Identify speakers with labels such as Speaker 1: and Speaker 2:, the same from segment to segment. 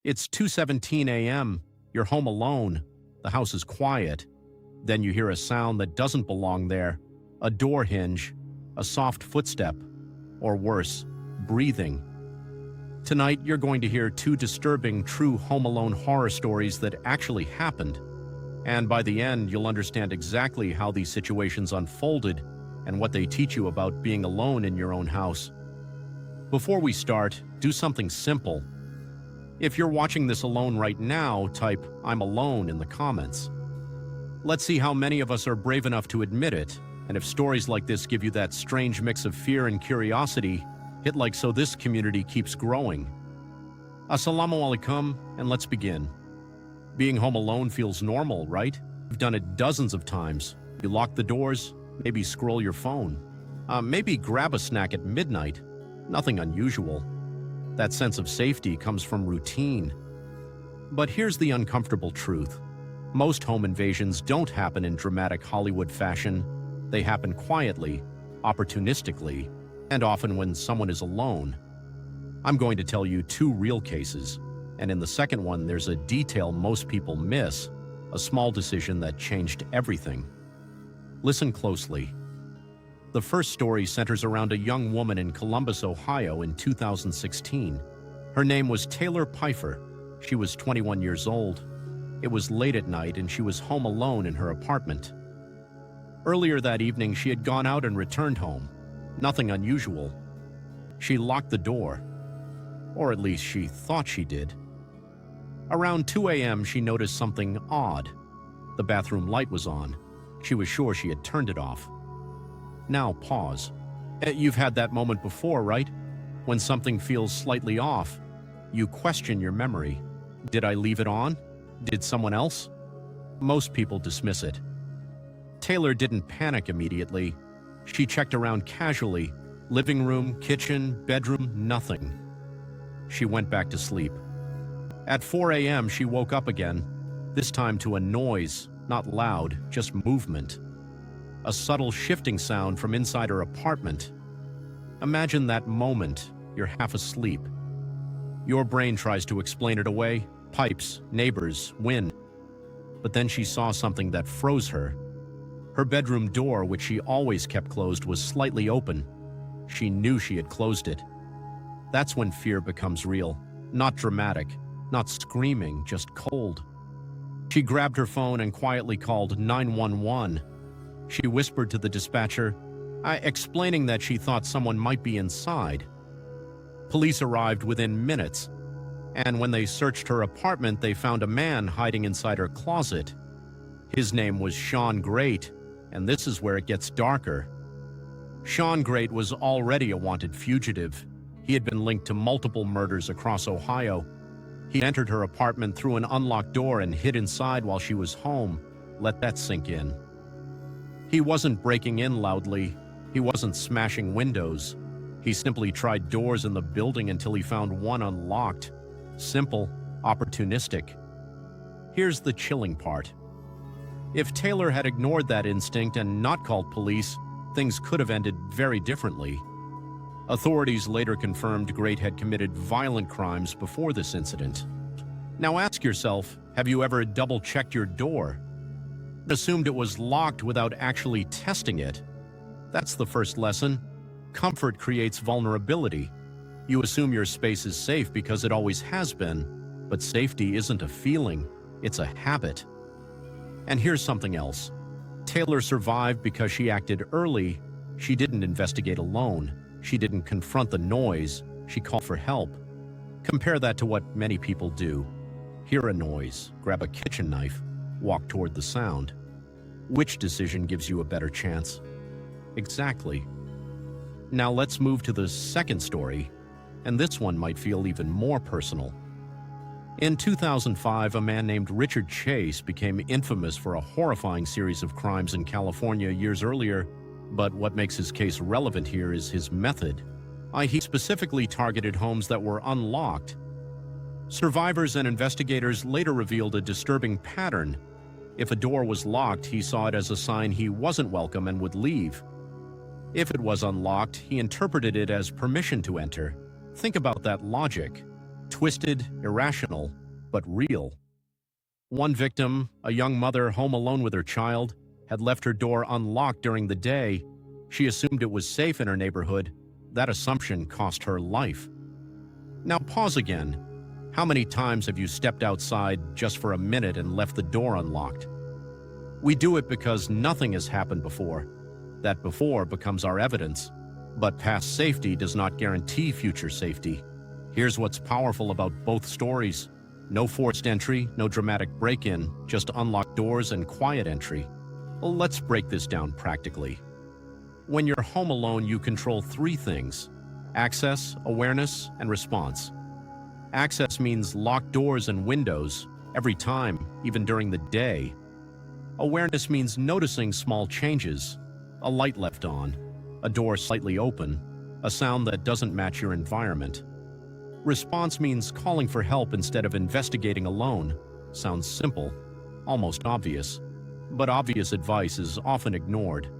Speaker 1: It's 2:17 a.m. You're home alone. The house is quiet. Then you hear a sound that doesn't belong there. A door hinge, a soft footstep, or worse, breathing. Tonight, you're going to hear two disturbing true Home Alone horror stories that actually happened. And by the end, you'll understand exactly how these situations unfolded and what they teach you about being alone in your own house. Before we start, do something simple. If you're watching this alone right now, type "I'm alone" in the comments. Let's see how many of us are brave enough to admit it, and if stories like this give you that strange mix of fear and curiosity, hit like so this community keeps growing. Assalamu alaikum, and let's begin. Being home alone feels normal, right? You've done it dozens of times. You lock the doors, maybe scroll your phone, maybe grab a snack at midnight. Nothing unusual. That sense of safety comes from routine. But here's the uncomfortable truth. Most home invasions don't happen in dramatic Hollywood fashion. They happen quietly, opportunistically, and often when someone is alone. I'm going to tell you two real cases, and in the second one there's a detail most people miss, a small decision that changed everything. Listen closely. The first story centers around a young woman in Columbus, Ohio in 2016. Her name was Taylor Pfeiffer. She was 21 years old. It was late at night and she was home alone in her apartment. Earlier that evening, she had gone out and returned home. Nothing unusual. She locked the door. Or at least she thought she did. Around 2 a.m., she noticed something odd. The bathroom light was on. She was sure she had turned it off. Now pause. You've had that moment before, right? When something feels slightly off, you question your memory. Did I leave it on? Did someone else? Most people dismiss it. Taylor didn't panic immediately. She checked around casually. Living room, kitchen, bedroom, nothing. She went back to sleep. At 4 a.m., she woke up again, this time to a noise, not loud, just movement. A subtle shifting sound from inside her apartment. Imagine that moment. You're half asleep. Your brain tries to explain it away. Pipes, neighbors, wind. But then she saw something that froze her. Her bedroom door, which she always kept closed, was slightly open. She knew she had closed it. That's when fear becomes real. Not dramatic, not screaming, just cold. She grabbed her phone and quietly called 911. She whispered to the dispatcher, explaining that she thought someone might be inside. Police arrived within minutes, and when they searched her apartment, they found a man hiding inside her closet. His name was Sean Great, and this is where it gets darker. Sean Great was already a wanted fugitive. He had been linked to multiple murders across Ohio. He entered her apartment through an unlocked door and hid inside while she was home. Let that sink in. He wasn't breaking in loudly. He wasn't smashing windows. He simply tried doors in the building until he found one unlocked. Simple, opportunistic. Here's the chilling part. If Taylor had ignored that instinct and not called police, things could have ended very differently. Authorities later confirmed Great had committed violent crimes before this incident. Now ask yourself, have you ever double-checked your door? Assumed it was locked without actually testing it? That's the first lesson. Comfort creates vulnerability. You assume your space is safe because it always has been, but safety isn't a feeling, it's a habit. And here's something else. Taylor survived because she acted early. She didn't investigate alone. She didn't confront the noise. She called for help. Compare that to what many people do. Hear a noise, grab a kitchen knife, walk toward the sound. Which decision gives you a better chance? Exactly. Now let's move to the second story, and this one might feel even more personal. In 2005, a man named Richard Chase became infamous for a horrifying series of crimes in California years earlier, but what makes his case relevant here is his method. He specifically targeted homes that were unlocked. Survivors and investigators later revealed a disturbing pattern. If a door was locked, he saw it as a sign he wasn't welcome and would leave. If it was unlocked, he interpreted it as permission to enter. Think about that logic. Twisted, irrational, but real. One victim, a young mother home alone with her child, had left her door unlocked during the day. She assumed it was safe in her neighborhood. That assumption cost her life. Now pause again. How many times have you stepped outside just for a minute and left the door unlocked? We do it because nothing has happened before. That before becomes our evidence. But past safety does not guarantee future safety. Here's what's powerful about both stories. No forced entry, no dramatic break-in, just unlocked doors and quiet entry. Well, let's break this down practically. When you're home alone, you control three things: access, awareness, and response. Access means locked doors and windows every time, even during the day. Awareness means noticing small changes: a light left on, a door slightly open, a sound that doesn't match your environment. Response means calling for help instead of investigating alone. Sounds simple, almost obvious, but obvious advice is often ignored.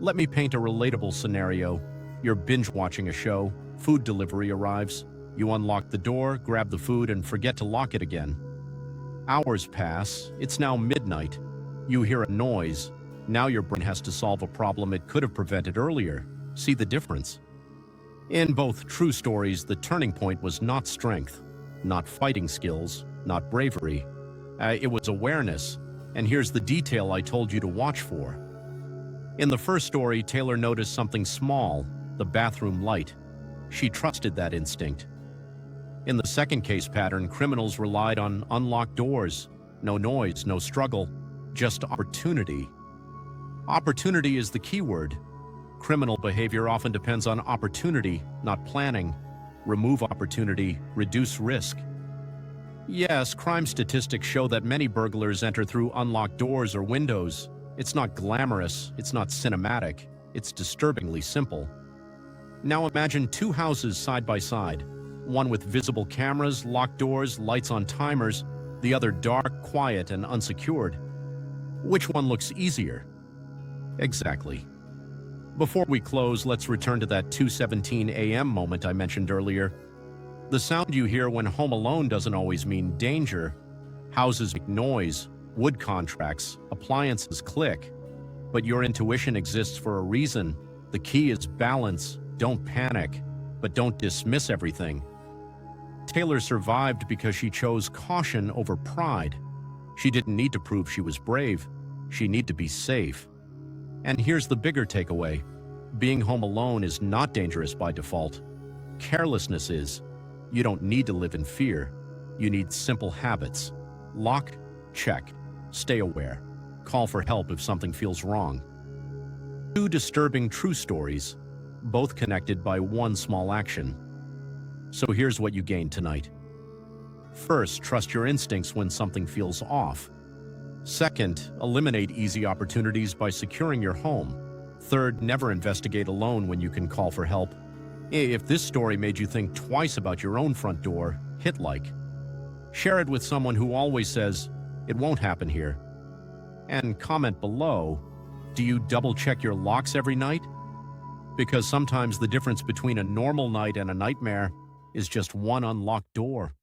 Speaker 1: Let me paint a relatable scenario. You're binge-watching a show, food delivery arrives. You unlock the door, grab the food, and forget to lock it again. Hours pass. It's now midnight. You hear a noise. Now your brain has to solve a problem it could have prevented earlier. See the difference? In both true stories, the turning point was not strength, not fighting skills, not bravery. It was awareness. And here's the detail I told you to watch for. In the first story, Taylor noticed something small, the bathroom light. She trusted that instinct. In the second case pattern, criminals relied on unlocked doors. No noise, no struggle, just opportunity. Opportunity is the key word. Criminal behavior often depends on opportunity, not planning. Remove opportunity, reduce risk. Yes, crime statistics show that many burglars enter through unlocked doors or windows. It's not glamorous, it's not cinematic, it's disturbingly simple. Now imagine two houses side by side, one with visible cameras, locked doors, lights on timers, the other dark, quiet, and unsecured. Which one looks easier? Exactly. Before we close, let's return to that 2:17 a.m. moment I mentioned earlier. The sound you hear when home alone doesn't always mean danger. Houses make noise, wood contracts, appliances click. But your intuition exists for a reason. The key is balance. Don't panic, but don't dismiss everything. Taylor survived because she chose caution over pride. She didn't need to prove she was brave. She needed to be safe. And here's the bigger takeaway. Being home alone is not dangerous by default. Carelessness is. You don't need to live in fear. You need simple habits. Lock, check, stay aware. Call for help if something feels wrong. Two disturbing true stories, both connected by one small action. So here's what you gained tonight. First, trust your instincts when something feels off. Second, eliminate easy opportunities by securing your home. Third, never investigate alone when you can call for help. If this story made you think twice about your own front door, hit like. Share it with someone who always says, "It won't happen here." And comment below, do you double-check your locks every night? Because sometimes the difference between a normal night and a nightmare is just one unlocked door.